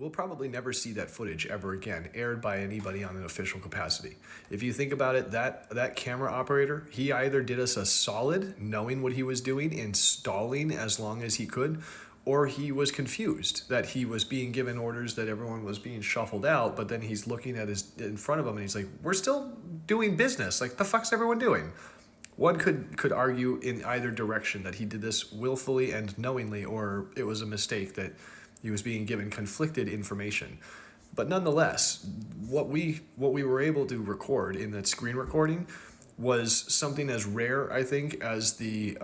We'll probably never see that footage ever again, aired by anybody on an official capacity. If you think about it, that camera operator, he either did us a solid, knowing what he was doing and stalling as long as he could, or he was confused that he was being given orders that everyone was being shuffled out, but then he's looking at in front of him and he's like, we're still doing business. Like, the fuck's everyone doing? One could argue in either direction, that he did this willfully and knowingly, or it was a mistake that he was being given conflicted information. But nonetheless, what we were able to record in that screen recording was something as rare, I think, as the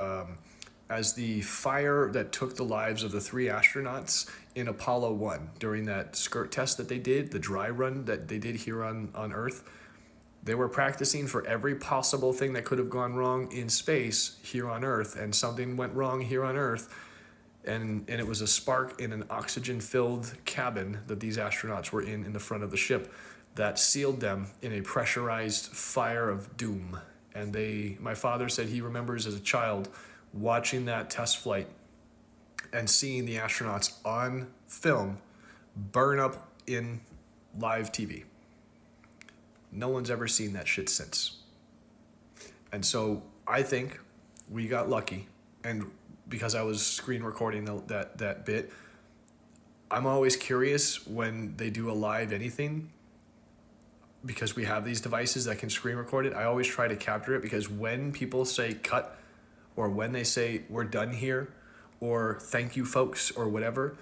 fire that took the lives of the 3 astronauts in Apollo 1 during that skirt test that they did, the dry run that they did here on Earth. They were practicing for every possible thing that could have gone wrong in space here on Earth, and something went wrong here on Earth. And it was a spark in an oxygen-filled cabin that these astronauts were in the front of the ship that sealed them in a pressurized fire of doom. And my father said he remembers as a child watching that test flight and seeing the astronauts on film burn up in live TV. No one's ever seen that shit since. And so I think we got lucky, and because I was screen recording that bit, I'm always curious when they do a live anything, because we have these devices that can screen record it. I always try to capture it, because when people say cut, or when they say we're done here, or thank you folks, or whatever,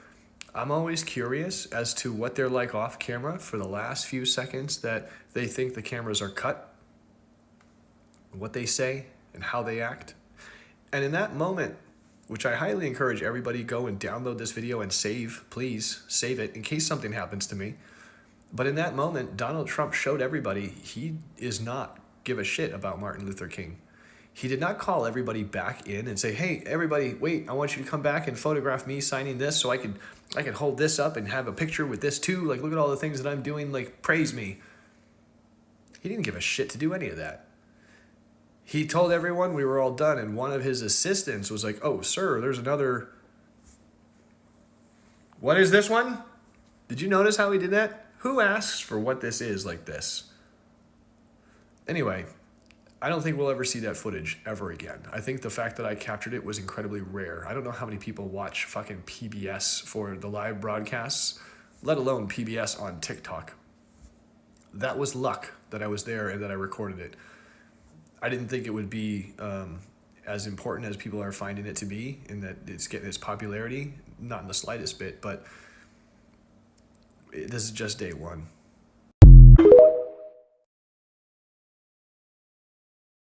I'm always curious as to what they're like off camera for the last few seconds that they think the cameras are cut, what they say and how they act. And in that moment, which I highly encourage everybody, go and download this video and save, please save it in case something happens to me. But in that moment, Donald Trump showed everybody he is not give a shit about Martin Luther King. He did not call everybody back in and say, hey, everybody, wait, I want you to come back and photograph me signing this so I can hold this up and have a picture with this too. Like, look at all the things that I'm doing, like, praise me. He didn't give a shit to do any of that. He told everyone we were all done, and one of his assistants was like, oh, sir, there's another. What is this one? Did you notice how he did that? Who asks for what this is like this? Anyway, I don't think we'll ever see that footage ever again. I think the fact that I captured it was incredibly rare. I don't know how many people watch fucking PBS for the live broadcasts, let alone PBS on TikTok. That was luck that I was there and that I recorded it. I didn't think it would be as important as people are finding it to be, in that it's getting its popularity, not in the slightest bit, but this is just day one.